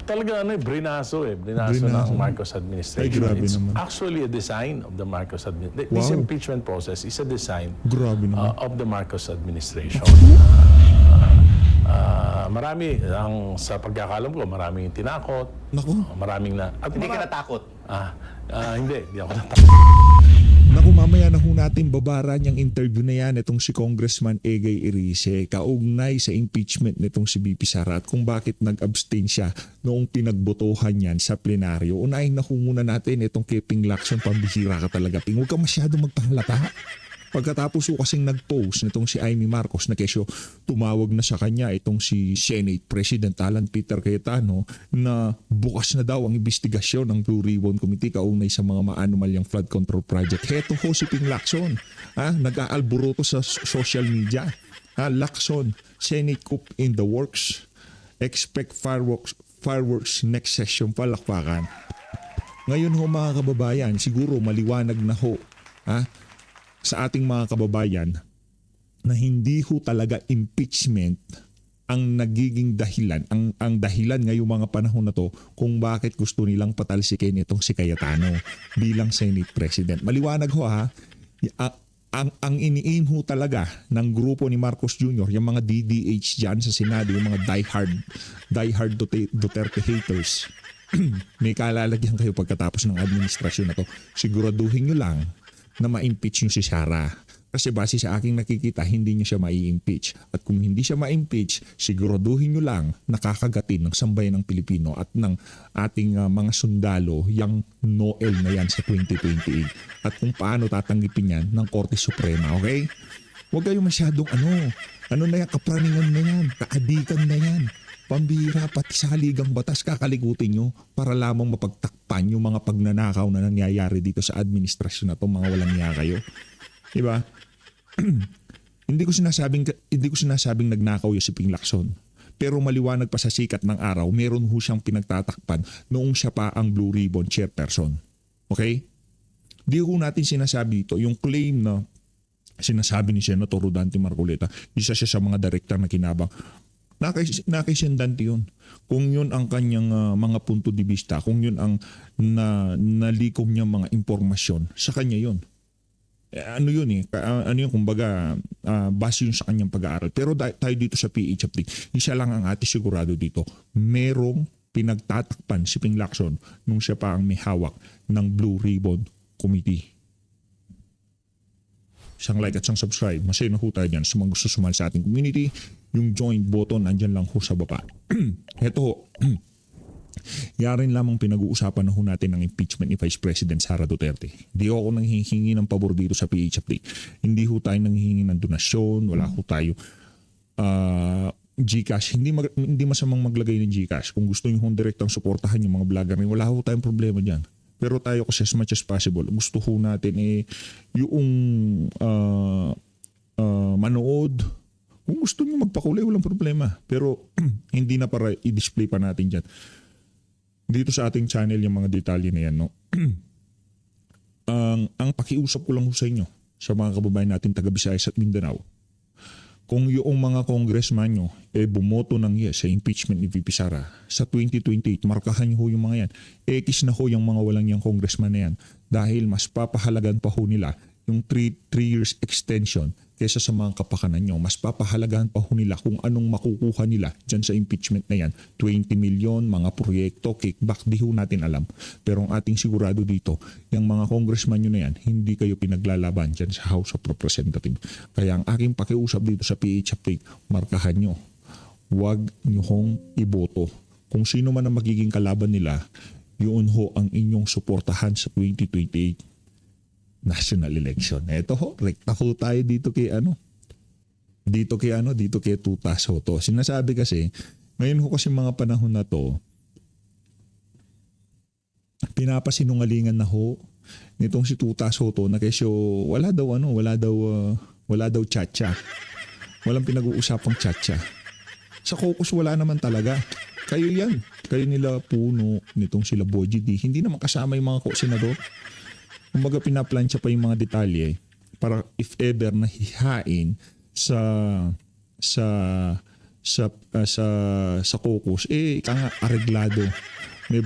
talaga brinaso Brinaso. ng Marcos administration. Ay, grabe It's naman. actually a design of the Marcos administration. This Wow. impeachment process is a design Grabe naman. of the Marcos administration. Marami, sa pagkakalam ko, maraming tinakot. Naku. Maraming na... At Hindi ka natakot. hindi ako natakot. Naku, mamaya na ho natin babaran yung interview na yan itong si Congressman Egay Irice kaugnay sa impeachment nitong si BP Sara at kung bakit nag-abstain siya noong pinagbotohan yan sa plenaryo. Unahin na ho muna natin itong kay Ping Lacson, pambihira ka talaga. Ping, huwag ka masyadong magpahalata. Pagkatapos ho kasing nag-post nitong si Amy Marcos na kesyo tumawag na sa kanya itong si Senate President Alan Peter Cayetano na bukas na daw ang investigasyon ng Blue Ribbon Committee kaugnay sa mga maanumalyang flood control project. Heto ho si Ping Lacson, nag-aalburuto sa social media. Lacson, Senate coup in the works. Expect fireworks next session, palakpakan. Ngayon ho mga kababayan, siguro maliwanag na ho sa ating mga kababayan na hindi ho talaga impeachment ang nagiging dahilan, ang dahilan ngayong mga panahon na to kung bakit gusto nilang patalsikin itong si Cayetano bilang Senate President. Maliwanag ho ang ini-aim ho talaga ng grupo ni Marcos Jr., yung mga DDH dyan sa Senado, yung mga diehard Duterte haters. May kalalagyan kayo pagkatapos ng administrasyon na to. Siguraduhin nyo lang na ma-impeach nyo si Sara. Kasi base sa aking nakikita, hindi nyo siya mai-impeach. At kung hindi siya ma-impeach, siguraduhin nyo lang nakakagatin ng sambayan ng Pilipino at ng ating mga sundalo yung Noel na yan sa 2028. At kung paano tatanggipin yan ng Korte Suprema, okay? Huwag kayo masyadong ano na yan, kapraningan na yan, kaadikan na yan. Pambira, pati sa haligang batas kakalikutin nyo para lamang mapagtakpan yung mga pagnanakaw na nangyayari dito sa administrasyon na to, mga walang niya kayo. Diba? Hindi ko sinasabing nagnakaw yung si Ping Lacson. Pero maliwanag pa sa sikat ng araw, meron ho siyang pinagtatakpan noong siya pa ang Blue Ribbon Chairperson. Okay? Di ho natin sinasabi ito, yung claim na sinasabi ni Senator Rodante Marcoleta, isa siya sa mga direktor na kinabang. Nakisendante yun. Kung yun ang kanyang mga punto de vista, kung yun ang nalikom niya mga impormasyon, sa kanya yun. Ano yun kumbaga, base yun sa kanyang pag-aaral. Pero tayo dito sa PH update, isa lang ang ate sigurado dito. Merong pinagtatakpan si Ping Lacson nung siya pa ang may hawak ng Blue Ribbon Committee. Isang like at isang subscribe. Masaya na ho tayo dyan sa mga gusto sumali sa ating community. Yung join button, andyan lang ho sa baba. Heto ho. Yarin lamang pinag-uusapan na ho natin ng impeachment ni Vice President Sara Duterte. Di ako nanghihingi ng pabor dito sa PH Update. Hindi ho tayo nanghihingi ng donasyon. Wala ho tayo GCash. Hindi masamang maglagay ng GCash. Kung gusto nyo hong direktang suportahan yung mga vlogger, wala ho tayong problema dyan. Pero tayo kasi as much as possible, gusto ho natin yung manood. Kung gusto nyo magpakulay, walang problema. Pero hindi na para i-display pa natin dyan. Dito sa ating channel yung mga detalye na yan. No? Ang pakiusap ko lang ho sa inyo, sa mga kababayan natin taga Visayas at Mindanao, kung yung mga congressman nyo bumoto ng yes sa impeachment ni VP Sara sa 2028, markahan nyo ho yung mga yan. X na ho yung mga walang yung congressman na yan dahil mas papahalagan pa ho nila yung 3 years extension kaysa sa mga kapakanan nyo. Mas papahalagaan pa ho nila kung anong makukuha nila dyan sa impeachment na yan. 20 million, mga proyekto, kickback, di ho natin alam. Pero ang ating sigurado dito, yung mga congressman nyo na yan, hindi kayo pinaglalaban dyan sa House of Representatives. Kaya ang aking pakiusap dito sa PH Update, markahan nyo. Huwag nyo hong iboto. Kung sino man ang magiging kalaban nila, yun ho ang inyong suportahan sa 2028 national election. Ito ho, rekta ho tayo dito kay Tuta Soto. Sinasabi kasi, ngayon ho kasi mga panahon na to, pinapasinungalingan na ho nitong si Tuta Soto na kesyo wala daw tchatcha. Walang pinag-uusapang tchatcha. Sa caucus wala naman talaga. Kayo yan. Kayo nila Puno, nitong sila Boy GD. Hindi naman kasama yung mga senador. Kumbaga pinaplansya pa yung mga detalye para if ever na hihain sa sa caucus, ika nga areglado. May,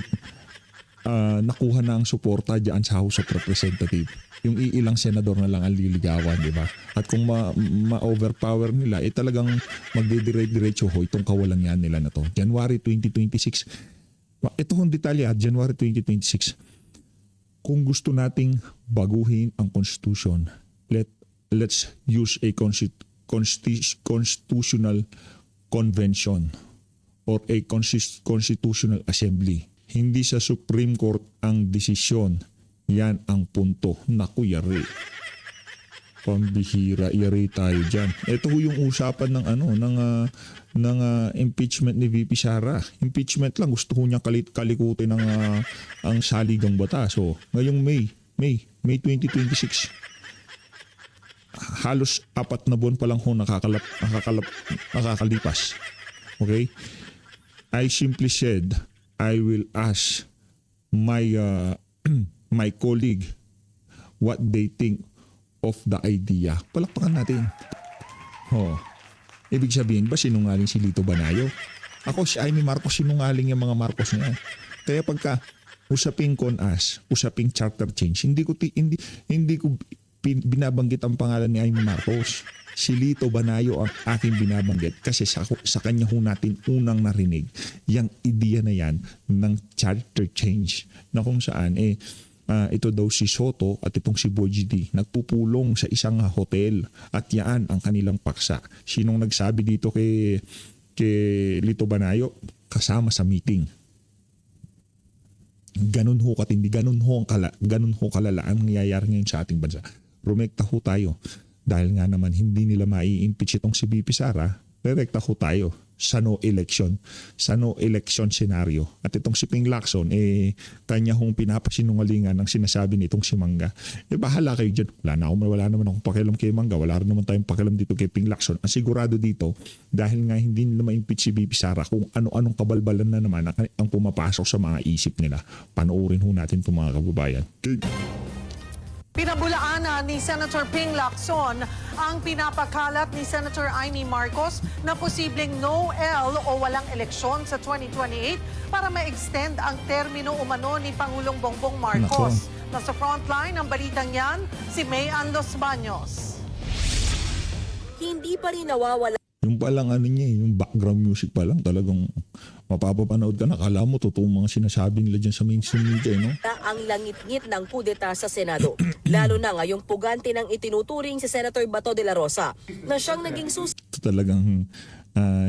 nakuha na ang suporta diyan sa House of Representatives. Yung iilang senador na lang ang liligawan, di ba? At kung ma-overpower nila, talagang magdidiretso itong kawalang yan nila na to. January 2026. Ito hong detalye, January 2026. Kung gusto nating baguhin ang Constitution, let's use a constitutional convention or a constitutional assembly. Hindi sa Supreme Court ang desisyon. Yan ang punto. Naku, yari. Pambihira, yari tayo dyan. Ito yung usapan ng impeachment ni VP Sara. Impeachment lang, gusto ko niya kalikutin ang saligang batas. So, ngayong May 2026. Halos 4 na buwan pa lang nakakalipas. Okay? I simply said, I will ask my colleague what they think of the idea. Palakpakan natin. Ibig sabihin ba sinungaling si Lito Banayo? Ako si Amy Marcos, sinungaling yung mga Marcos na yan. Kaya pagka usaping CONAS, usaping charter change, hindi ko binabanggit ang pangalan ni Amy Marcos. Si Lito Banayo ang aking binabanggit kasi sa kanya ho natin unang narinig yung ideya na yan ng charter change na kung saan ito daw si Soto at itong si Boy GD nagpupulong sa isang hotel at yan ang kanilang paksa. Sinong nagsabi dito kay Lito Banayo? Kasama sa meeting. Ganun ho katindi, ganun ho kalala ang nangyayari ngayon sa ating bansa. Rumekta ho tayo. Dahil nga naman hindi nila mai-impeach itong si VP Sara, rekta ho tayo sa no election scenario. At itong si Ping Lacson, kanya hong pinapasinungalingan ang sinasabi nitong si Mangga. Bahala kayo dyan. Wala naman akong pakialam kay Mangga. Wala rin naman tayong pakialam dito kay Ping Lacson. Ang sigurado dito, dahil nga hindi nila ma-impeach si VP Sara, kung ano-anong kabalbalan na naman ang pumapasok sa mga isip nila. Panoorin ho natin itong mga kababayan. Okay. Pinabulaanan ni Senator Ping Lacson ang pinapakalat ni Senator Amy Marcos na posibleng no-L o walang eleksyon sa 2028 para ma-extend ang termino umano ni Pangulong Bongbong Marcos. Nasa frontline ng balitang yan, si Mayan Los Baños. Hindi pa rin nawawala Yung palang yung background music pa lang talagang mapapapanood ka na. Kala mo totoo mga sinasabi nila dyan sa mainstream media, no? ang langit-ngit ng kudeta sa Senado. Lalo na ngayong pugante ng itinuturing si Senator Bato de la Rosa na siyang naging Ito talagang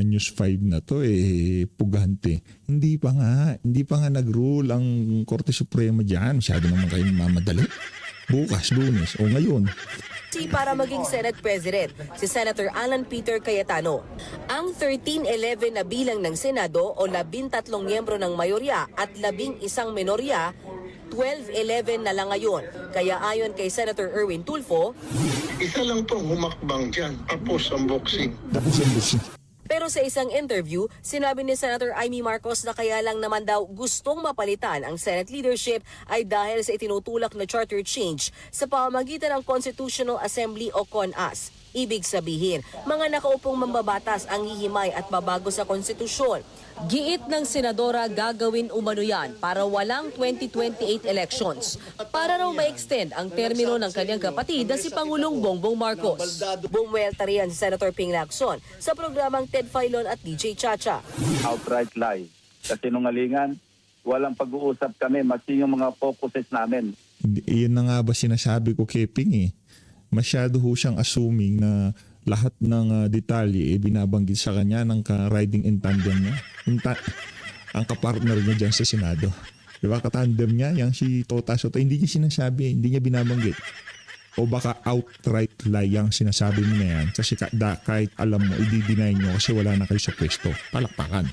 News 5 na to pugante. Hindi pa nga nag-rule ang Korte Suprema dyan. Masyado naman kayong mamadali. Bukas, Lunes o ngayon. para maging Senate President, si Senator Alan Peter Cayetano. Ang 1311 na bilang ng Senado o 13 miyembro ng mayorya at 11 minorya, 12-11 na lang ngayon. Kaya ayon kay Senator Erwin Tulfo, isa lang pong humakbang dyan, tapos ang boxing. pero sa isang interview, sinabi ni Senator Amy Marcos na kaya lang naman daw gustong mapalitan ang Senate leadership ay dahil sa itinutulak na charter change sa pamamagitan ng Constitutional Assembly o CONAS. Ibig sabihin, mga nakaupong mambabatas ang hihimay at babago sa konstitusyon. Giit ng senadora gagawin umano yan para walang 2028 elections. Para raw ma-extend ang termino ng kanyang kapatid na si Pangulong Bongbong Marcos. Bumuelta riyan si Senator Ping Lacson sa programang Ted Filon at DJ Chacha. Outright lie. Kasi nungalingan, walang pag-uusap kami, mati yung mga focuses namin. Iyan na nga ba sinasabi ko kay Ping Masyado ho siyang assuming na lahat ng detalye binabanggit sa kanya ng riding in tandem niya. Ang kapartner niya dyan sa Senado. Diba katandem niya, yung si Tota Soto, hindi niya sinasabi, hindi niya binabanggit. O baka outright lie yung sinasabi mo na yan. Kasi kahit alam mo, i-deny nyo kasi wala na kayo sa pwesto. Palakpakan.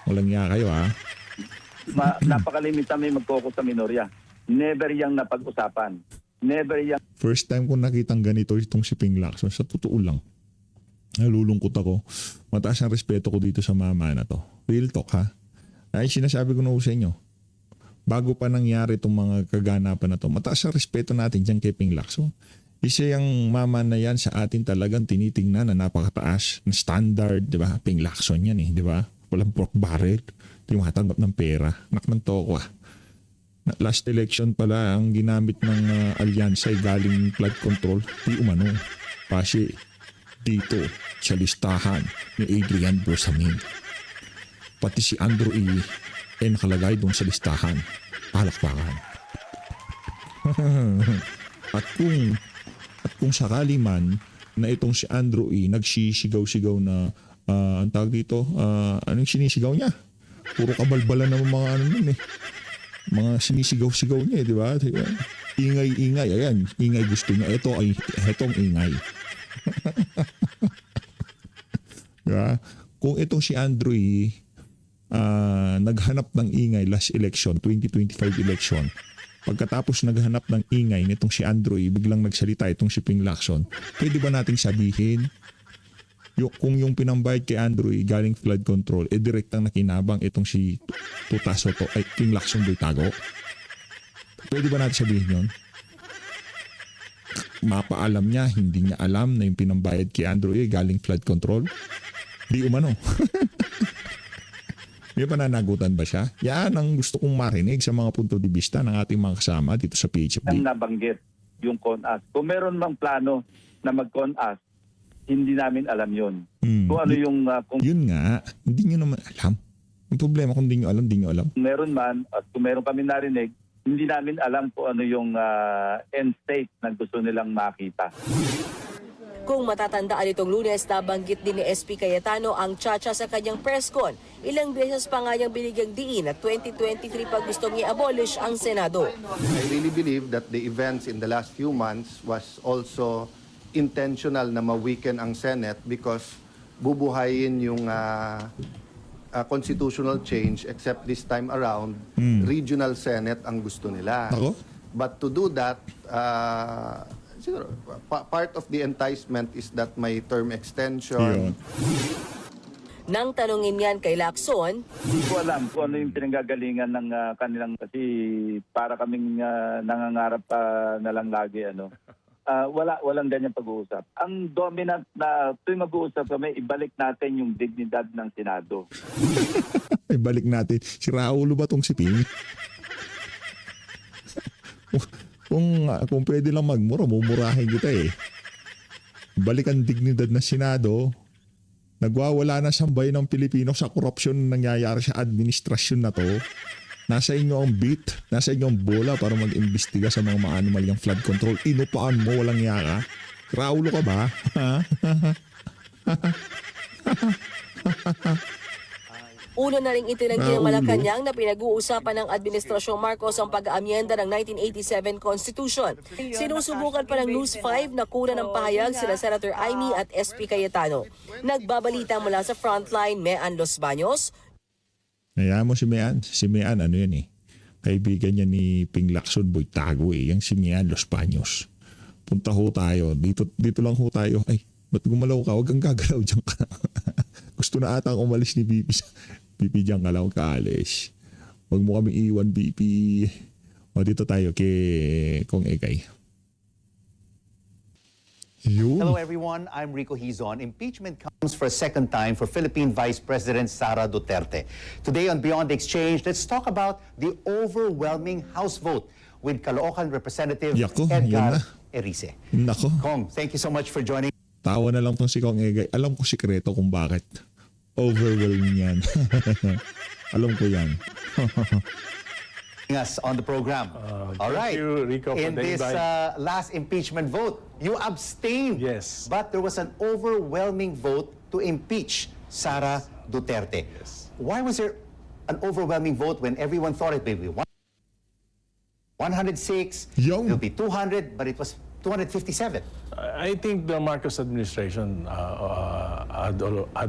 Walang nga kayo Napakalimita may mag-focus sa minorya. Never yang napag-usapan. Never yang. First time ko nakitang ganito itong si Ping Lacson. Sa totoo lang. Nalulungkot ako. Mataas ang respeto ko dito sa mama na to. Real talk Ay sinasabi ko na sa inyo. Bago pa nangyari itong mga kaganapan na to, mataas ang respeto natin dyan kay Ping Lacson. Isa yung mama na yan sa atin talagang tinitingnan na napakataas na standard, di ba? Ping Lacson yan di ba? Walang pork barrel. Tumatanggap ng pera. Anak ng toko Last election pala ang ginamit ng alyansa ay galing flood control. Di umano. Kasi dito sa listahan ni Adrian Bersamin. Pati si Andrew E. ay nakalagay doon sa listahan. Palakpakan. At kung sakali man na itong si Andrew E. nagsisigaw-sigaw na ang tawag dito, anong sinisigaw niya? Puro kabalbalan ng mga ano nun mga sinisigaw-sigaw niya di ba? Ingay-ingay, ayan, ingay gusto niya. Etong ingay. Diba? Kung itong si Andrew E. Naghanap ng ingay last election, 2025 election, pagkatapos naghanap ng ingay nitong si Andrew E. biglang nagsalita itong si Ping Lacson, pwede ba nating sabihin kung yung pinambayad kay Andrew E. galing flood control, direktang nakinabang itong si Tuta Soto ay Ping Lacson Boytago? Pwede ba natin sabihin yun? Mapaalam niya, hindi niya alam na yung pinambayad kay Andrew E. galing flood control? Di umano. May pananagutan ba siya? Yan ang gusto kong marinig sa mga punto de vista ng ating mga kasama dito sa PHFD. Ang nabanggit yung CONAS. Kung meron mang plano na mag-CONAS, hindi namin alam yun. Kung ano yung... Yun nga, hindi nyo naman alam. Yung problema kung hindi nyo alam, hindi nyo alam. Kung meron man, at kung meron kami narinig, hindi namin alam kung ano yung end state na gusto nilang makita. Kung matatandaan itong Lunes, nabanggit din ni SP Cayetano ang tsa-tsa sa kanyang press con. Ilang beses pa nga niyang binigyang diin at 2023 pa gustong i-abolish ang Senado. I really believe that the events in the last few months was also intentional na ma-weaken ang Senate because bubuhayin yung constitutional change, except this time around, regional Senate ang gusto nila. Ako? But to do that, siguro, part of the enticement is that may term extension. Yun. Nang tanungin yan kay Lacson, Hindi ko alam kung ano yung pinanggagalingan ng kanilang kasi para kaming nangangarap na lang lagi walang ganyan pag-uusap. Ang dominant na tuwing mag-uusap kami, ibalik natin yung dignidad ng Senado. Ibalik natin. Si Raulo ba tong si Ping? Kung pwede lang magmura, mumurahin kita Balik ang dignidad ng Senado. Nagwawala na sambay ng Pilipino sa korupsyon na nangyayari sa administrasyon na to. Nasa inyo ang beat, nasa inyo ang bola para mag-imbestiga sa mga maanumalyang flood control. Inupaan mo, walang yaka. Raulo ka ba? una na ring itinanggi ng Malacanang na pinag-uusapan ng Administrasyong Marcos ang pag-aamyenda ng 1987 Constitution. Sinusubukan pa ng News 5 na kuna ng pahayag sila Senator Amy at SP Cayetano. Nagbabalita mula sa Frontline, Mean Los Baños. Hayaan mo si Mean. Si Mean, ano yan kaibigan niya ni Ping Lacson Boytago Yang si Mean Los Baños. Punta ho tayo. Dito lang ho tayo. Ay, ba't gumalaw ka? Huwag kang gagalaw dyan ka. Gusto na atang umalis ni BP. BP dyan ka lang kaalis. Huwag mo kami iwan, BP. O dito tayo kay Kong Ekay. Hello everyone, I'm Rico Hizon. Impeachment comes for a second time for Philippine Vice President Sara Duterte. Today on Beyond the Exchange, let's talk about the overwhelming House vote with Caloocan Representative Yako, yan Edgar na. Erice. Nako, Kong, thank you so much for joining tawa na lang tong si Kong Ekay. Alam ko sikreto kung bakit. Overwhelming yan. Alam ko yan. us on the program. All right. Thank you, Rico, for in the this invite. last impeachment vote, you abstained. Yes. But there was an overwhelming vote to impeach Sara Duterte. Yes. Why was there an overwhelming vote when everyone thought it would be 106, Yo. it would be 200, but it was 257? I think the Marcos administration had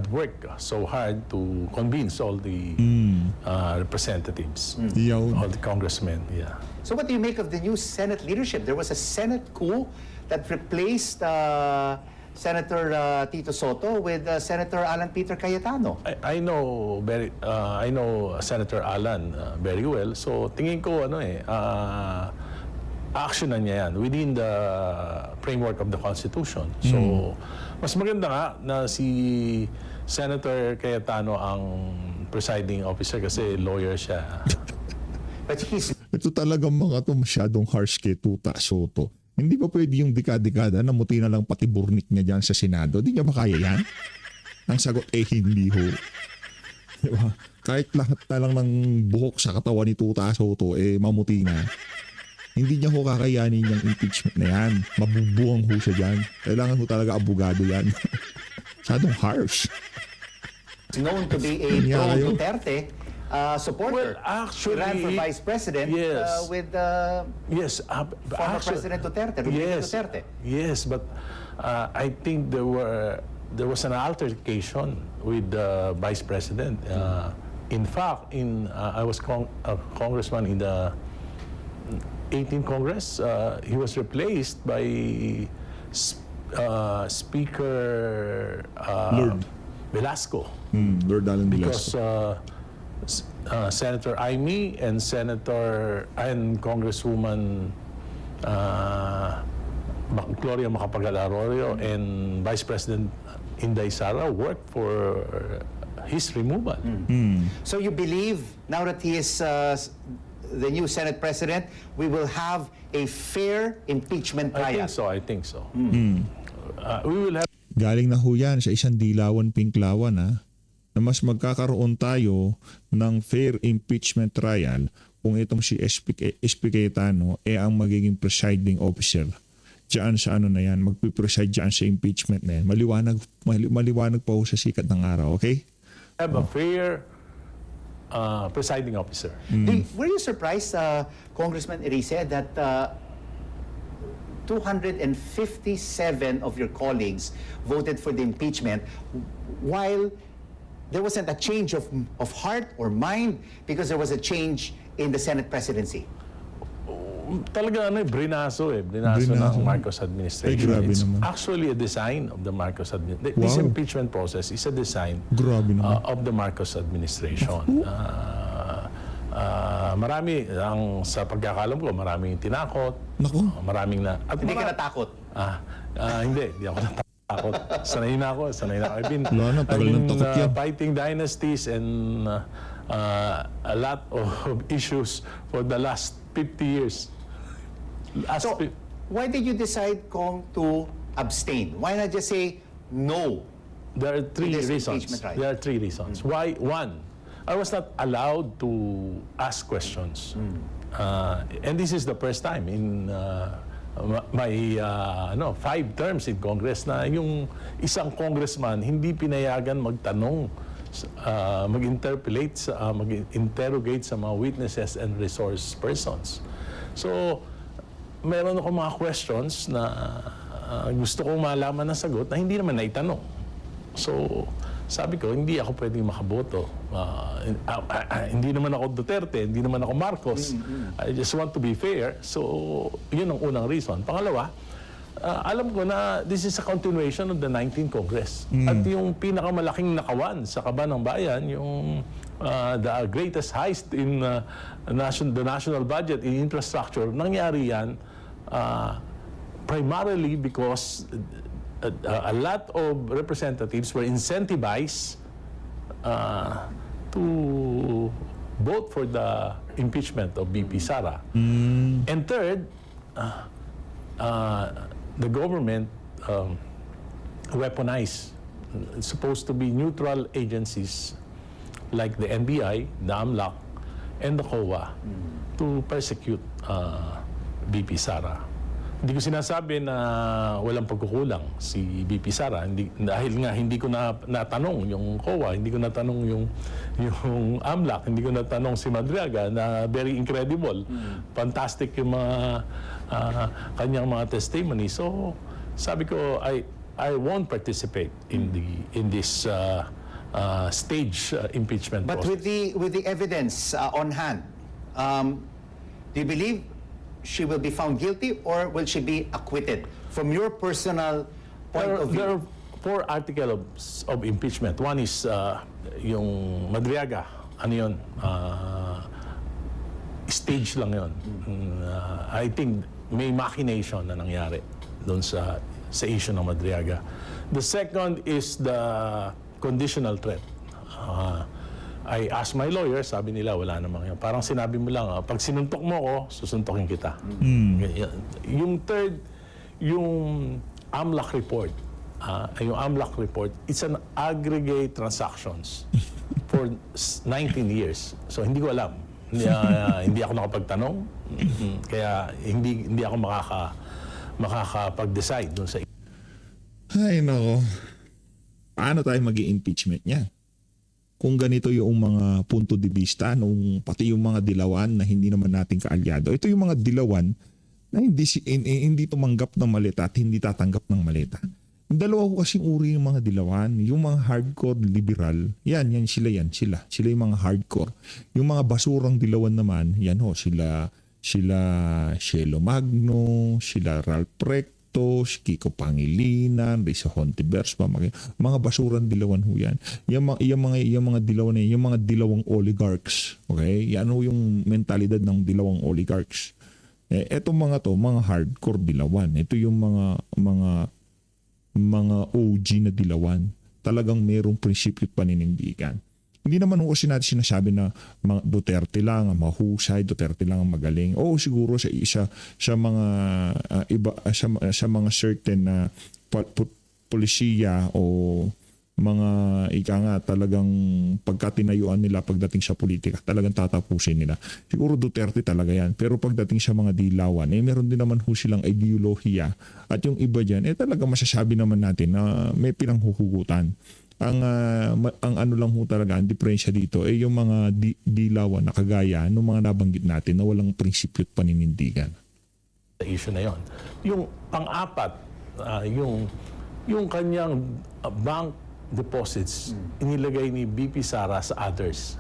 worked so hard to convince all the representatives, Yun. all the congressmen. Yeah. So what do you make of the new Senate leadership? There was a Senate coup that replaced Senator Tito Soto with Senator Alan Peter Cayetano. I know Senator Alan very well. So tingin ko actionan niya yan within the framework of the Constitution. So, mas maganda nga na si Senator Cayetano ang presiding officer kasi lawyer siya. But he's Ito talagang mga to masyadong harsh kay Tuta Soto. Hindi ba pwede yung dekada-dekada na muti na lang pati burnik niya dyan sa Senado? Di niya makaya yan? Ang sagot, hindi ho. Diba? Kahit lahat na lang ng buhok sa katawan ni Tuta Soto, mamuti na. Hindi niya ho kakayanin yung impeachment na yan. Mabubuang ho siya dyan. Kailangan ho talaga abogado yan. Masyadong harsh. known to be a Yeah, ayun. pro-Duterte supporter. Well, actually, He ran for vice president yes. with Yes, former President Duterte, Rodrigo Duterte. Yes, but I think there was an altercation with the vice president. In fact, I was a congressman in the 18th Congress. He was replaced by Speaker Lord. Velasco Lord Alan because Velasco. Senator Aimee and Congresswoman Gloria Macapagal-Arroyo and Vice President Inday Sara worked for his removal. So you believe now that he is the new Senate President, we will have a fair impeachment trial? I think so. We will have Galing na ho yan sa isang dilawan pinklawan na mas magkakaroon tayo ng fair impeachment trial kung itong si SP Cayetano ang magiging presiding officer diyan sa ano na yan, magpipreside diyan sa impeachment na yan. Maliwanag pa ho sa sikat ng araw, okay? a fair presiding officer. Were you surprised, Congressman Erice, that 257 of your colleagues voted for the impeachment while there wasn't a change of heart or mind because there was a change in the Senate presidency? Talaga brinaso Brinaso Brinaso. ng Marcos administration. Grabe It's naman. actually a design of the Marcos administration. This Wow. impeachment process is a design Grabe naman. of the Marcos administration. Marami, sa pagkakalam ko, maraming tinakot. Naku. Maraming na... At Hindi ka natakot? hindi ako natakot. Sanay na ako. I've been, Wala na, tagal ng takot yan. fighting dynasties and a lot of issues for the last 50 years. So, why did you decide, Kong, to abstain? Why not just say no? There are three This reasons. impeachment trial. There are three reasons. Why? One, I was not allowed to ask questions. And this is the first time in my 5 terms in Congress na yung isang congressman hindi pinayagan magtanong, mag-interrogate sa mga witnesses and resource persons. So, meron ako mga questions na gusto kong malaman ng sagot na hindi naman naitanong. So, sabi ko, hindi ako pwedeng makaboto. Hindi naman ako Duterte, hindi naman ako Marcos. I just want to be fair. So, yun ang unang reason. Pangalawa, alam ko na this is a continuation of the 19th Congress. At yung pinakamalaking nakawan sa Kaban ng Bayan, yung the greatest heist in the national budget in infrastructure, nangyari yan primarily because a lot of representatives were incentivized to vote for the impeachment of VP Sara. And third, the government weaponized supposed to be neutral agencies like the NBI, the AMLAC, and the COA to persecute VP Sara. Hindi ko sinasabi na walang pagkukulang si VP Sara. Dahil nga hindi ko natanong yung COA, hindi ko natanong yung AMLAC, hindi ko natanong si Madriaga na very incredible. Fantastic yung mga kanyang mga testimony. So sabi ko, I won't participate in this stage impeachment But process. with the evidence on hand, do you believe she will be found guilty or will she be acquitted? From your personal point of view. There are 4 articles of impeachment. One is yung Madriaga. Ano yun? Stage lang yun. I think may machination na nangyari doon sa issue ng Madriaga. The second is the conditional threat. I asked my lawyer, sabi nila wala namang yan. Parang sinabi mo lang, pag sinuntok mo ko, susuntokin kita. Yung third, yung AMLAC report. Yung AMLAC report, it's an aggregate transactions for 19 years. So hindi ko alam. Hindi ako nakapagtanong. Kaya hindi ako makakapag-decide doon sa. Ay, nako. Paano tayo mag-i-impeachment niya? Kung ganito yung mga punto de vista, pati yung mga dilawan na hindi naman natin kaalyado. Ito yung mga dilawan na hindi tumanggap ng maleta at hindi tatanggap ng maleta. Dalawa ko kasing uri yung mga dilawan. Yung mga hardcore liberal, sila. Sila yung mga hardcore. Yung mga basurang dilawan naman, sila Shelo Magno, sila Ralph Recto, Kiko Pangilinan, Risa Hontiveros, mga basuran dilawan ho yan. Yung mga dilawan na yung mga dilawang oligarchs. Okay? Yan ho yung mentalidad ng dilawang oligarchs. Etong mga hardcore dilawan. Ito yung mga OG na dilawan. Talagang mayroong prinsipyo at paninindigan. Hindi naman kasi natin sinasabi na mga Duterte lang ang mahusay, Duterte lang ang magaling. Oo, siguro sa mga sa mga certain na polisiya o mga talagang pagkatinayuan nila pagdating sa politika, talagang tatapusin nila. Siguro Duterte talaga yan. Pero pagdating sa mga dilawan, meron din naman ho silang ideolohiya. At yung iba dyan, talaga masasabi naman natin na may pinanghuhugutan. Ang ano lang ho talaga, ang diferensya dito yung mga dilawan na kagaya ng mga nabanggit natin na walang prinsipyo at paninindigan. Sa issue na yon. Yung pang-apat, yung kanyang bank deposits, inilagay ni BP Sara sa others.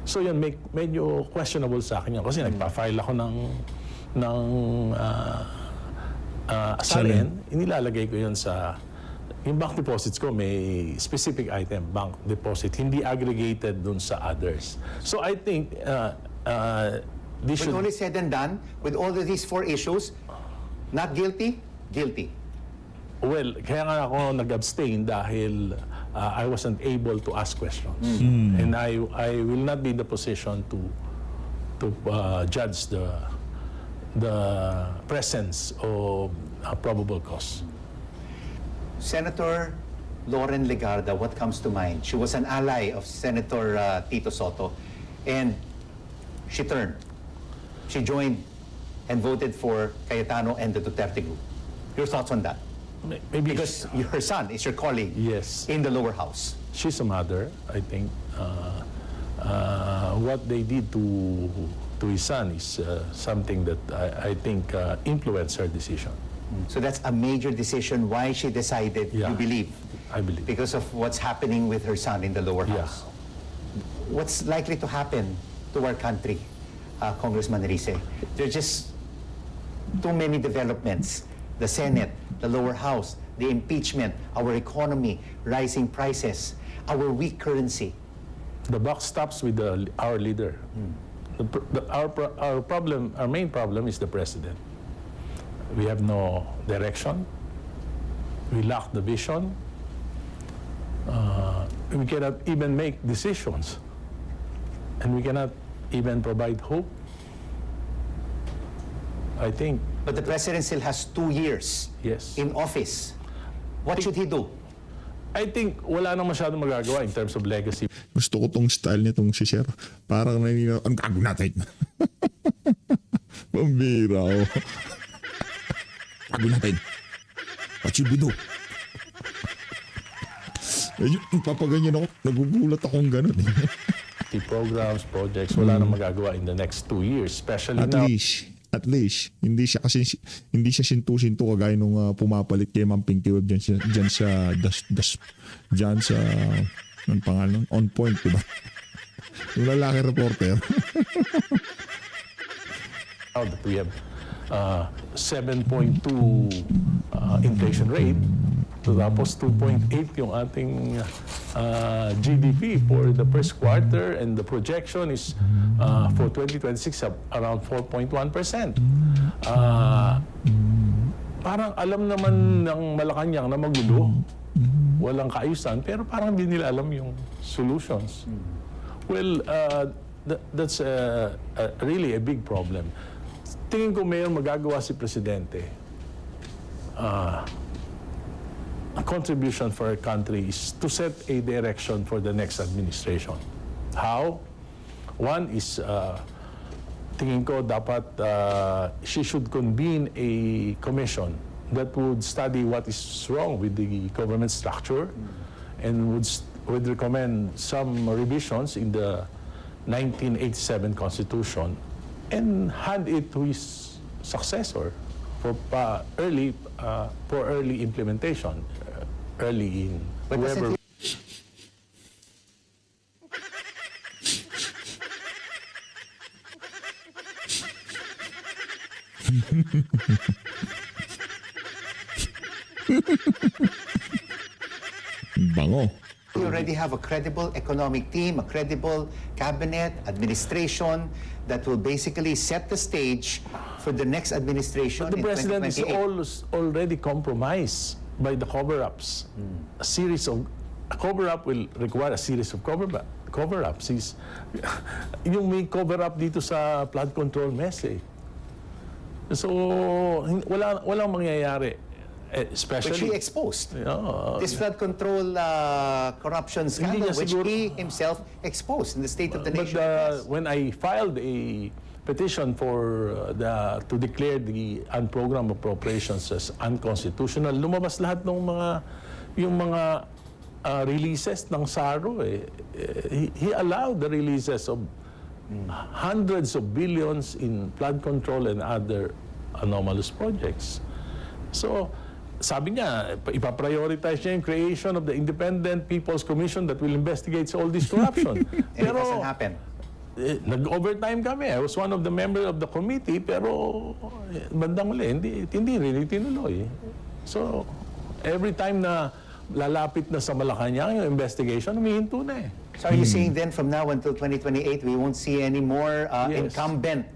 So yun, medyo questionable sa akin yun. Kasi nagpa-file ako ng asalin, inilalagay ko yun sa. Yung bank deposits ko, may specific item, bank deposit, hindi aggregated dun sa others. So I think this With should. all is said and done, with all of these 4 issues, not guilty, guilty. Well, kaya nga ako nag-abstain dahil I wasn't able to ask questions. And I will not be in the position to judge the presence of probable cause. Senator Lauren Legarda, what comes to mind? She was an ally of Senator Tito Soto, and she turned. She joined and voted for Cayetano and the Duterte group. Your thoughts on that? Maybe Because her son is your colleague Yes. in the lower house. She's a mother, I think. What they did to his son is something that I think influenced her decision. So that's a major decision why she decided, Yeah. you believe, I believe. because of what's happening with her son in the lower Yeah. house. What's likely to happen to our country, Congressman Rice? There are just too many developments. The Senate, the lower house, the impeachment, our economy, rising prices, our weak currency. The buck stops with our leader. Our main problem is the president. We have no direction. We lack the vision. We cannot even make decisions. And we cannot even provide hope. I think, But the president still has 2 years yes. in office. What should he do? I think wala nang masyadong magagawa in terms of legacy. Gusto ko tong style nitong si Sir. Parang nangyayari, ang gago natin. Pambira oh. Gago natin. What should we do? Papaganyan ako. Nagugulat akong ganun eh. The programs, projects, wala nang magagawa in the next 2 years. Especially At least, hindi siya sintu-sintu kagaya nung pumapalit kay Ma'am Pinky Web dyan sa anong pangalan? On Point, diba? Yung lalaki reporter. now that we have 7.2 inflation rate, tapos 2.8 yung ating GDP for the first quarter, and the projection is for 2026 around 4.1%. Parang alam naman ng Malacanang na magulo, walang kaayusan, pero parang hindi nila alam yung solutions. Well, that's really a big problem. Tingin ko mayroong magagawa si Presidente. A contribution for our country is to set a direction for the next administration. How? One is, tingin ko dapat she should convene a commission that would study what is wrong with the government structure and would recommend some revisions in the 1987 Constitution and hand it to his successor for early implementation, early in But whoever. Bango. We already have a credible economic team, a credible cabinet, administration that will basically set the stage for the next administration But the in president is 2028. already compromised by the cover-ups. A cover-up will require a series of cover-ups. Yung may cover-up dito sa flood control mess eh. So, walang mangyayari. But Especially, she exposed Yeah. this flood control corruption scandal, niya which siguro- he himself exposed in the State of the but Nation address. when I filed a petition for to declare the unprogrammed appropriations as unconstitutional, lumabas lahat ng mga releases ng SARO eh. He allowed the releases of hundreds of billions in flood control and other anomalous projects. So, sabi niya, ipaprioritize niya yung creation of the Independent People's Commission that will investigate all this corruption. And it doesn't happen. Nag-overtime kami. I was one of the members of the committee, pero bandang uli, hindi rin itinuloy. So, every time na lalapit na sa Malacanang yung investigation, humihinto na eh. So are you saying then from now until 2028, we won't see any more Yes. incumbent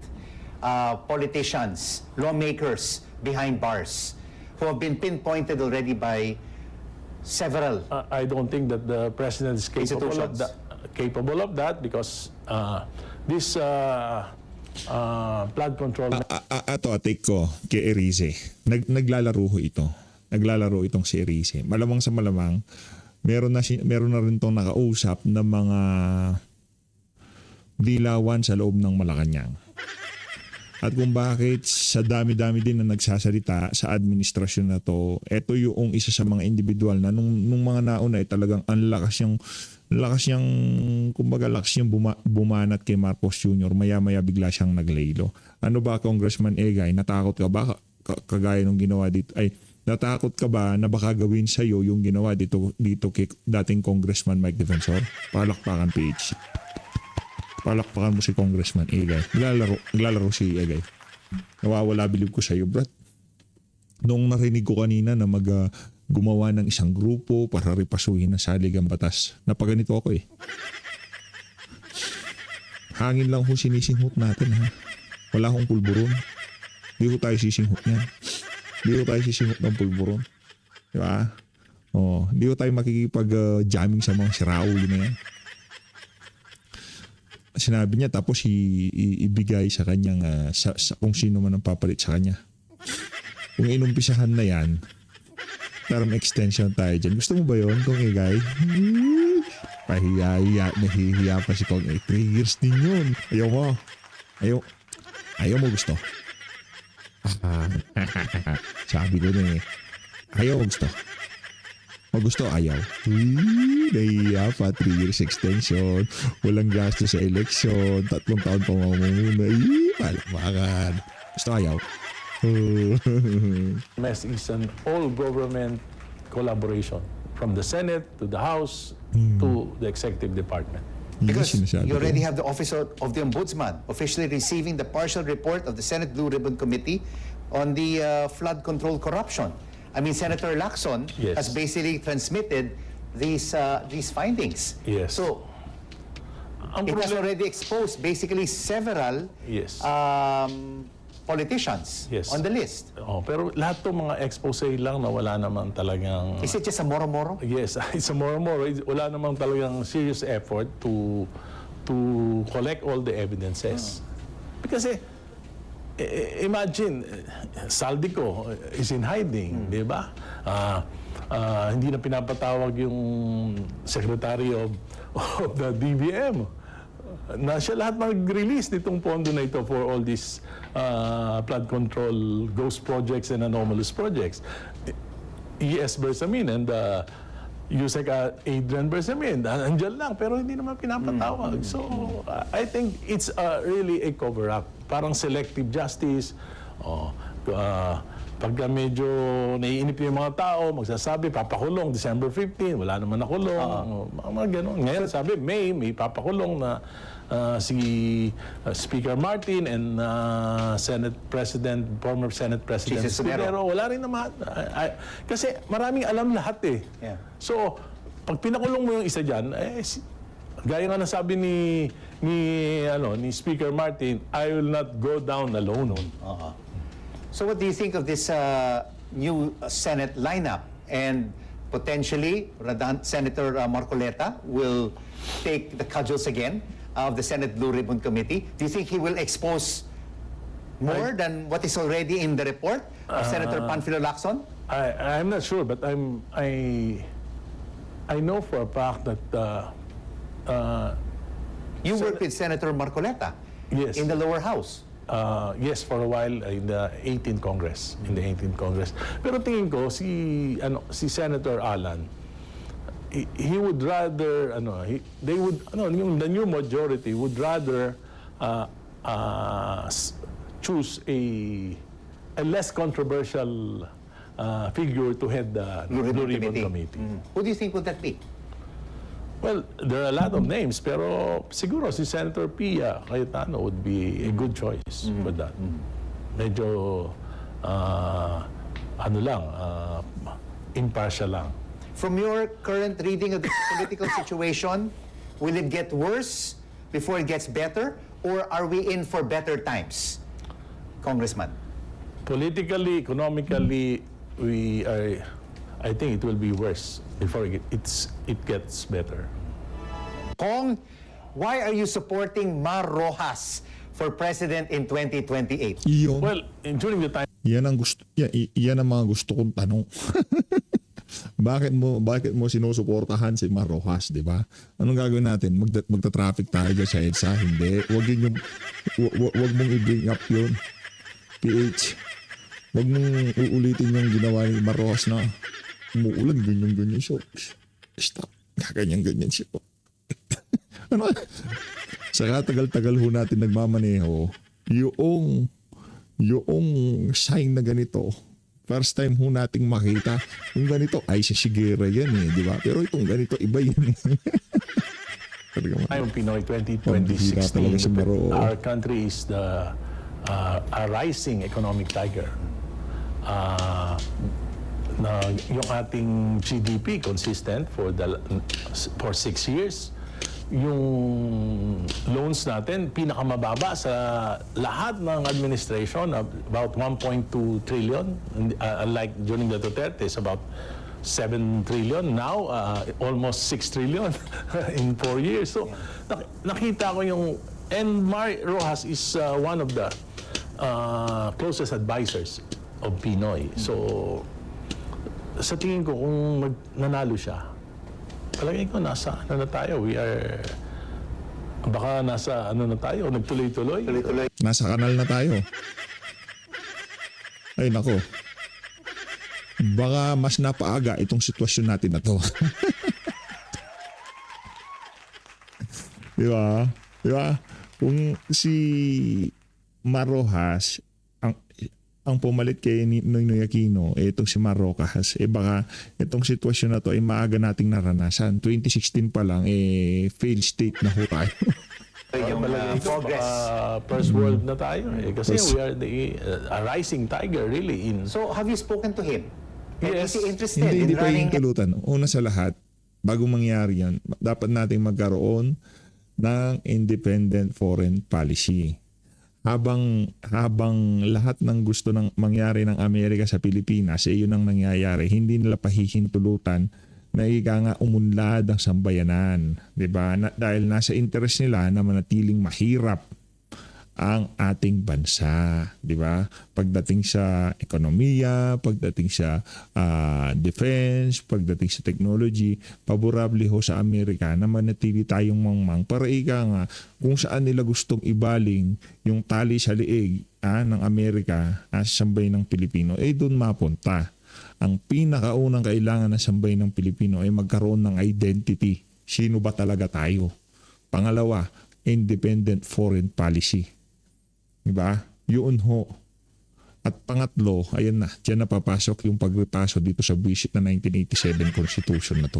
politicians, lawmakers behind bars who have been pinpointed already by several? I don't think that the president is capable of that because this flood control. Ato take ko kay Erice. Naglalaro ho ito. Naglalaro itong si Erice. Malamang sa malamang meron na rin tong nakausap na mga dilawan sa loob ng Malacanang. At kung bakit sa dami-dami din na nagsasalita sa administrasyon na to, ito yung isa sa mga individual na nung mga nauna ay talagang ang lakas niyang kumbaga lakas niyang bumanat kay Marcos Jr. Maya-maya bigla siyang naglaylo. Ano ba, Congressman Egay, natakot ka ba kagaya nung ginawa dito? Ay, natakot ka ba na baka gawin sa'yo yung ginawa dito kay dating Congressman Mike Defensor? Palakpakan page. Palakpakan mo si Congressman Egay. Naglalaro si Egay. Nawawala bilib ko sa iyo, brat. Nung narinig ko kanina na gumawa ng isang grupo para ripasuhin na salig ang batas, napaganito ako eh. Hangin lang ho sinisinghot natin ha. Wala akong pulburon. Di ho tayo sisinghot yan. Di ho tayo sisinghot ng pulburon. Diba? Oh, di ho tayo makikipag-jamming sa mga sirauli na yan. Sinabi niya tapos ibigay sa kanyang sa kung sino man ang papalit sa kanya. Kung inumpisahan na yan, term extension tayo dyan. Gusto mo ba yun, Kung Egay? Nahihiya pa si Kung Egay. 3 years din yun. Ayaw mo. Ayaw mo gusto. Sabi ko na eh. Ayaw mo gusto. Gusto, ayaw. Nahihiya pa, 3 years extension. Walang gasto sa eleksyon. 3 taon pa mamumuna. Palakpakan. Gusto, ayaw. Mess is an all-government collaboration from the Senate to the House to the Executive Department. Because Sinasabi you ko. already have the Office of the Ombudsman officially receiving the partial report of the Senate Blue Ribbon Committee on the flood control corruption. I mean, Senator Lacson Yes. has basically transmitted these findings. Yes. So Ang it has problema- already exposed basically several Yes. politicians Yes. on the list. Pero lahat ng mga expose lang na wala naman talagang... Is it just a moro-moro? Yes, it's a more. Wala namang talagang serious effort to collect all the evidences. Kasi, imagine, Saldico is in hiding, di ba? Hindi na pinapatawag yung Secretary of the DBM. Na siya lahat mag-release nitong pondo na ito for all these flood control ghost projects and anomalous projects. E.S. Bersamin and Yusek Adrian Bersamin, andyan lang pero hindi naman pinapatawag. So, I think it's really a cover-up. Parang selective justice. Pagka medyo naiinip yung mga tao, magsasabi, papakulong, December 15, wala naman nakulong. Mga ganun. Ngayon, sabi, may papakulong na si Speaker Martin and former Senate President Jesus Sumero. Pero wala rin naman. Kasi maraming alam lahat eh. Yeah. So, pag pinakulong mo yung isa dyan, gaya nga nasabi ni Speaker Martin, I will not go down alone. So what do you think of this new Senate lineup? And potentially, Senator Marcoleta will take the cudgels again of the Senate Blue Ribbon Committee. Do you think he will expose more than what is already in the report of Senator Panfilo Lacson? I'm not sure, but I know for a fact that You worked with Senator Marcoleta Yes. in the lower house. Yes, for a while in the 18th Congress. Pero tingin ko si Senator Alan, he would rather the new majority would rather choose a less controversial figure to head the Blue Ribbon Committee. Who do you think would that be? Well, there are a lot of names, pero siguro si Senator Pia Cayetano would be a good choice for that. Medyo, impartial lang. From your current reading of the political situation, will it get worse before it gets better? Or are we in for better times, Congressman? Politically, economically, I think it will be worse before it gets better. Kong, why are you supporting Mar Rojas for president in 2028? Iyon. Well, during the time Yan ang mga gusto kong tanong. bakit mo sinusuportahan si Mar Rojas, di ba? Anong gagawin natin? Magta-traffic tayo dyan sa EDSA? Hindi. Wag mong i-bring up yun. PH. Wag mong uulitin yung ginawa ni Mar Rojas na umuulan, ganyan siya. Stop. Ganyan siya. Ano? Sa tagal-tagal ho natin nagmamaneho, yung sign na ganito, first time ho nating makita, yung ganito, ay si Sigera yan di ba? Pero itong ganito, iba yan. of Pinoy Pambihira talaga si 2016, Maro. our country is a rising economic tiger. Na yung ating GDP consistent for 6 years. Yung loans natin pinakamababa sa lahat ng administration, about 1.2 trillion. Unlike during the Duterte, it's about 7 trillion. Now, almost 6 trillion in 4 years. So, nakita ko yung... And Mar Rojas is one of the closest advisors of Pinoy. So, sa tingin ko, kung nanalo siya, palagay ko nasa na tayo. Baka nasa na tayo, nagtuloy-tuloy. Nasa kanal na tayo. Ay nako. Baka mas napaaga itong sitwasyon natin na to. Di ba? Kung si Mar Rojas ang pumalit kay Noynoy Aquino, itong si Mar Rojas, baka itong sitwasyon na to ay maaga nating naranasan. 2016 pa lang, failed state na ho tayo. Yung progress. First world na tayo. Kasi we are a rising tiger really in... So, have you spoken to him? And Yes. is he interested Hindi in pa running? yung tulutan. Una sa lahat, bago mangyari yan, dapat nating magkaroon ng independent foreign policy. Habang lahat ng gusto ng mangyari ng Amerika sa Pilipinas, yun ang nangyayari. Hindi nila pahihintulutan na ika nga umunlad ang sambayanan. Diba? Dahil nasa interest nila na manatiling mahirap ang ating bansa, di ba? Pagdating sa ekonomiya, pagdating sa defense, pagdating sa technology, paborable ho sa Amerika na manatili tayong mangmang para ika nga kung saan nila gustong ibaling yung tali sa liig ng Amerika sa sambay ng Pilipino, doon mapunta. Ang pinakaunang kailangan ng sambay ng Pilipino ay magkaroon ng identity. Sino ba talaga tayo? Pangalawa, independent foreign policy. Diba? Yun ho. At pangatlo, ayan na, dyan napapasok yung pagrepaso dito sa visit na 1987 Constitution na to.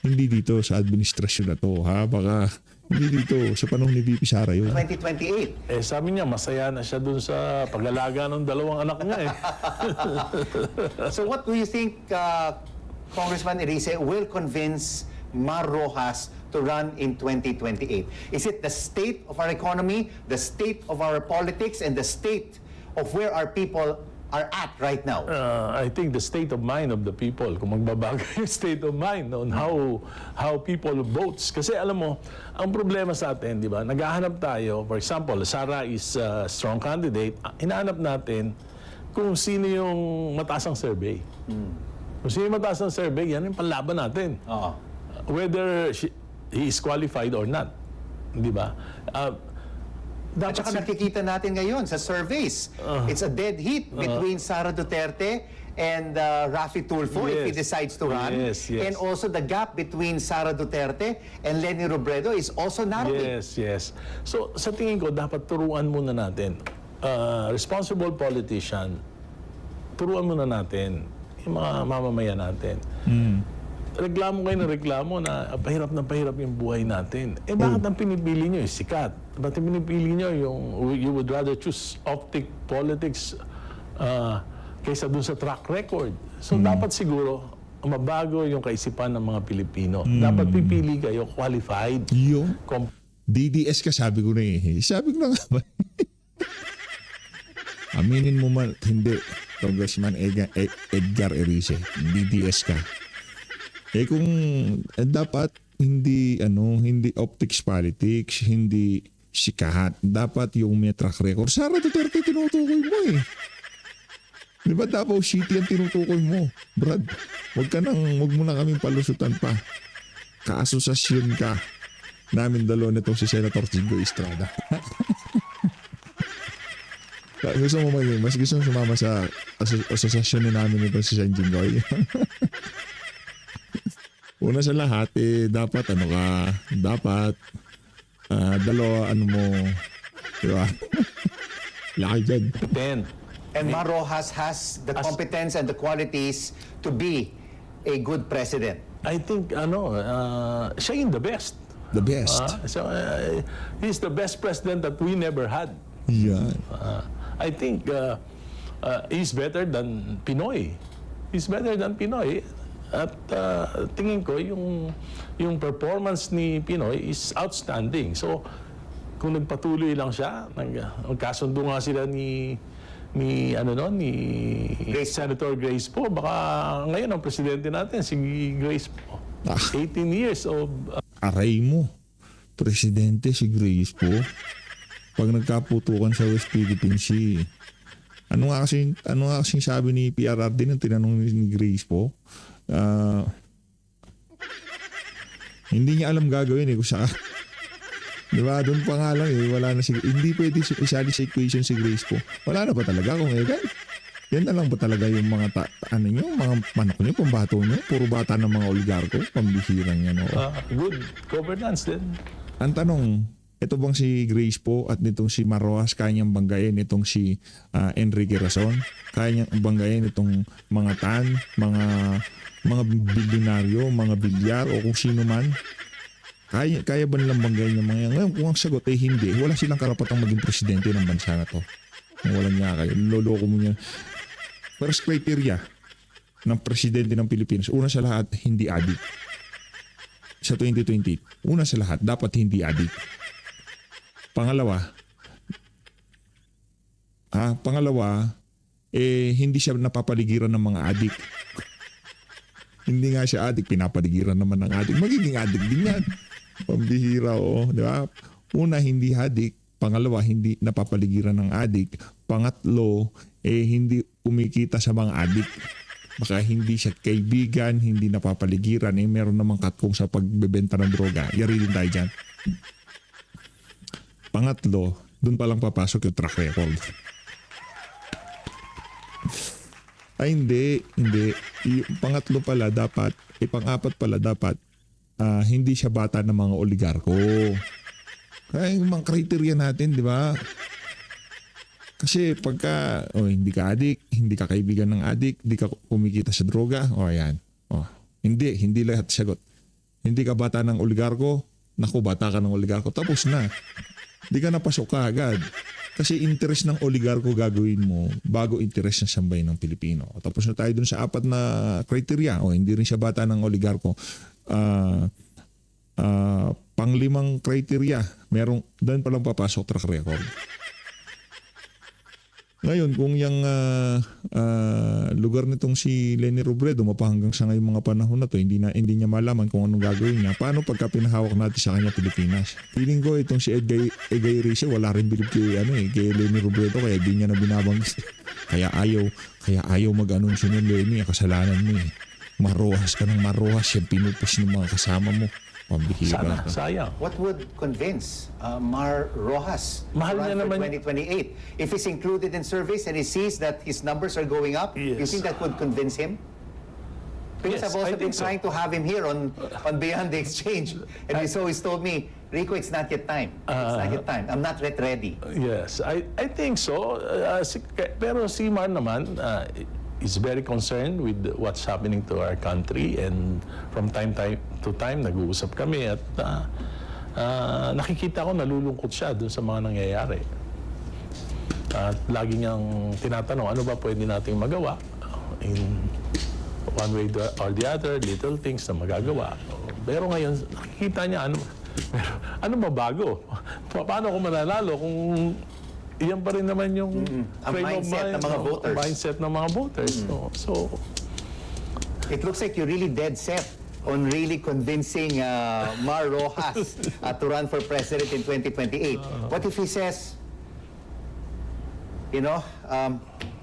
Hindi dito sa administrasyon na to, ha? Baka hindi dito sa panahon ni VP Sara yun. 2028. Sabi niya, masaya na siya dun sa pag-alaga ng dalawang anak niya So what do you think, Congressman Erice, will convince Mar Rojas to run in 2028? Is it the state of our economy, the state of our politics, and the state of where our people are at right now? I think the state of mind of the people, kung magbabago yung state of mind on how people votes. Kasi alam mo, ang problema sa atin, di ba, naghahanap tayo, for example, Sara is a strong candidate, hinahanap natin kung sino yung mataas ang survey. Kung sino yung mataas ang survey, yan yung panlaban natin. Whether he is qualified or not. Di ba? At saka nakikita natin ngayon sa surveys, it's a dead heat between Sara Duterte and Raffy Tulfo if he Yes. decides to run. Yes, yes. And also the gap between Sara Duterte and Leni Robredo is also narrowing. Yes. So sa tingin ko, dapat turuan muna natin. Responsible politician, turuan muna natin yung mga mamamayan natin. Reklamo kayo ng reklamo na pahirap yung buhay natin. Bakit ang pinipili nyo yung sikat? Bakit ang pinipili nyo yung you would rather choose optic politics kaysa dun sa track record? So dapat siguro mabago yung kaisipan ng mga Pilipino. Dapat pipili kayo qualified. Yung DDS ka, sabi ko na Sabi ko na nga ba? Aminin mo man, hindi. Congressman Edgar Erice, DDS ka. Kung dapat hindi optics politics, hindi sikahat. Dapat yung may track record. Sara Duterte tinutukoy mo Di ba Davao City ang tinutukoy mo? Brad, wag mo na kaming palusutan pa. Kaasosasyon ka namin dalawa nitong si Senator Jingo Estrada. Gusto mo mas gusto mo sumama sa asosasyon namin nitong si Sen Jingoy. Una sa lahat, dapat dalawa, mo, di ba? Laki dyan. And Mar Rojas has the competence and the qualities to be a good president. I think, siya yung the best. The best. He's the best president that we never had. Yan. I think he's better than Pinoy. He's better than Pinoy. At tingin ko, yung performance ni Pinoy is outstanding. So, kung nagpatuloy lang siya, nagkasundo nga sila ni Senator Grace po, baka ngayon ang presidente natin, si Grace po. 18 years of... Aray mo, presidente si Grace po. Pag nagkaputukan sa West Philippine Sea. Ano nga kasing sabi ni PRRD nang tinanong ni Grace po? Hindi niya alam gagawin kung saan. Diba? Doon pa nga lang wala na hindi pwede isali sa equation si Grace po. Wala na ba talaga kung yan na lang ba talaga yung mga mga manok nyo, pambato nyo? Puro bata ng mga oligarko, pambihirang yan. Good governance din. Ang tanong, ito bang si Grace po at nitong si Mar Rojas kaya niyang banggayin itong si Enrique Razon? Kaya niyang banggayin itong mga mga bilyonaryo, mga bilyar o kung sino man? Kaya ba nilang banggayin yung mga yan? Ngayon, kung ang sagot ay hindi, wala silang karapatang maging presidente ng bansa na to. Walang niya kayo. Loloko mo niya. First criteria, ng presidente ng Pilipinas, una sa lahat, hindi adik. Sa 2020, una sa lahat, dapat hindi adik. Pangalawa, hindi siya napapaligiran ng mga adik. Hindi nga siya adik, pinapaligiran naman ng adik. Magiging adik din yan. Pambihira, di ba? Una, hindi adik. Pangalawa, hindi napapaligiran ng adik. Pangatlo, hindi kumikita sa mga adik. Baka hindi siya kaibigan, hindi napapaligiran, meron namang katkong sa pagbebenta ng droga. Yari din tayo dyan. Pangatlo, dun palang papasok yung track record. Ay, hindi. Yung pangatlo pala dapat, pang-apat pala dapat, hindi siya bata ng mga oligarko. Kaya yung mga kriteria natin, di ba? Kasi pagka hindi ka adik, hindi ka kaibigan ng adik, hindi ka kumikita sa droga, ayan. Hindi lahat sagot. Hindi ka bata ng oligarko, naku, bata ka ng oligarko, tapos na. Hindi ka napasok ka agad. Kasi interest ng oligarko gagawin mo bago interest ng sambayan ng Pilipino. Tapos na tayo dun sa 4 na criteria. Hindi rin siya bata ng oligarko. Pang-5 criteria, doon palang papasok track record. Ngayon, kung yung lugar nitong si Leni Robredo, mapahanggang sa ngayong mga panahon na to, hindi niya malaman kung anong gagawin niya. Paano pagka pinahawak natin sa kanya Pilipinas? Feeling ko itong si Egay Rice, wala rin bilib kay Leni Robredo, kaya di niya na binabanggit. Kaya ayaw mag-anunsyo ng Leni, kasalanan mo eh. Marohas ka ng marohas, yung pinupus ng mga kasama mo. Pambihira. Sayang. What would convince Mar Rojas Mahal to niya run for naman 2028? If he's included in surveys and he sees that his numbers are going up, you Yes. think that would convince him? Because Yes, I've also I been think so. trying to have him here on Beyond the Exchange. And he's always told me, Rico, it's not yet time. It's not yet time. I'm not yet ready. Yes, I think so. Pero si Mar naman is very concerned with what's happening to our country, and from time to time nag-uusap kami at nakikita ko nalulungkot siya dun sa mga nangyayari. At lagi niyang tinatanong, ano ba pwede nating magawa in one way or the other, little things na magagawa. Pero ngayon, nakikita niya ano mabago? Paano ko mananalo kung iyan pa rin naman yung Ang frame of mindset mind, ng mga voters. mindset ng mga voters. No? So, It looks like you're really dead set on really convincing Mar Rojas to run for president in 2028. What if he says,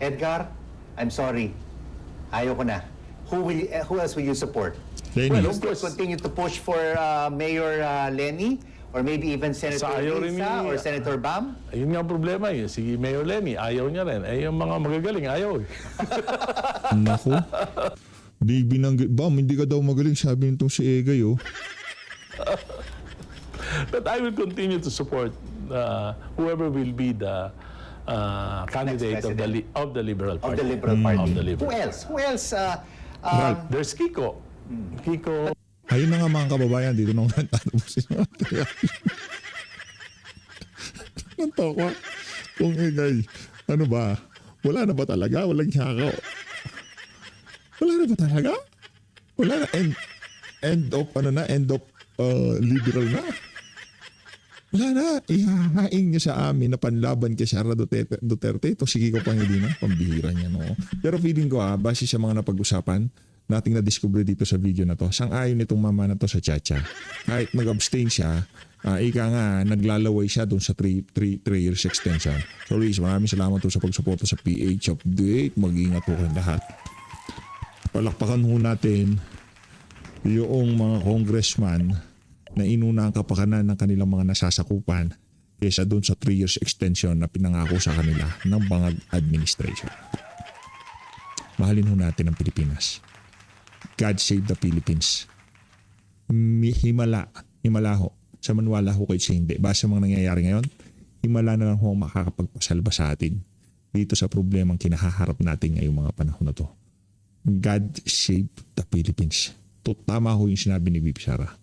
Edgar, I'm sorry, ayoko na. Who else will you support? Leni. Will you still continue to push for Mayor Leni? Or maybe even Senator ayaw rin Risa ni- or Senator Bam? ayun nga ang problema eh. Si Mayor Leni, ayaw niya rin. Yung mga magagaling, ayaw eh. Naku. Di binanggit. Bam, hindi ka daw magaling, sabi nitong si Egay, But I will continue to support whoever will be the candidate of the Liberal Of Party. the Liberal Party. Of the Liberal. Who else? Who else? There's Kiko. Kiko. Ayun na nga mga kababayan, dito nung natapusin natin. Nantawa. Kung Egay, ano ba? Wala na ba talaga? Walang hiyakaw. Wala na ba talaga? Wala na. End of liberal na. Wala na. Ihahaing niya sa amin na panlaban kay Sara Duterte. Ito sige ko Pangilinan. Pambihira niya, no? Pero feeling ko, base sa mga napag-usapan, nating na-discover dito sa video na to, sang-ayon nitong mama na to sa Chacha. Kahit mag-abstain siya, ika nga, naglalaway siya doon sa 3 years extension. So Luis, maraming salamat po sa pagsuporta sa PH Update. Mag-iingat po kayong lahat. Palakpakan ho natin yung mga congressman na inuna ang kapakanan ng kanilang mga nasasakupan kaysa doon sa 3 years extension na pinangako sa kanila ng Bangag Administration. Mahalin ho natin ang Pilipinas. God save the Philippines. Himala ho. Sa manwala ho kayo sa hindi. Basta mga nangyayari ngayon, himala na lang ho makakapagpasalba sa atin dito sa problemang kinahaharap natin ngayong mga panahon na to. God save the Philippines. Tama ho yung sinabi ni Bibi Sara.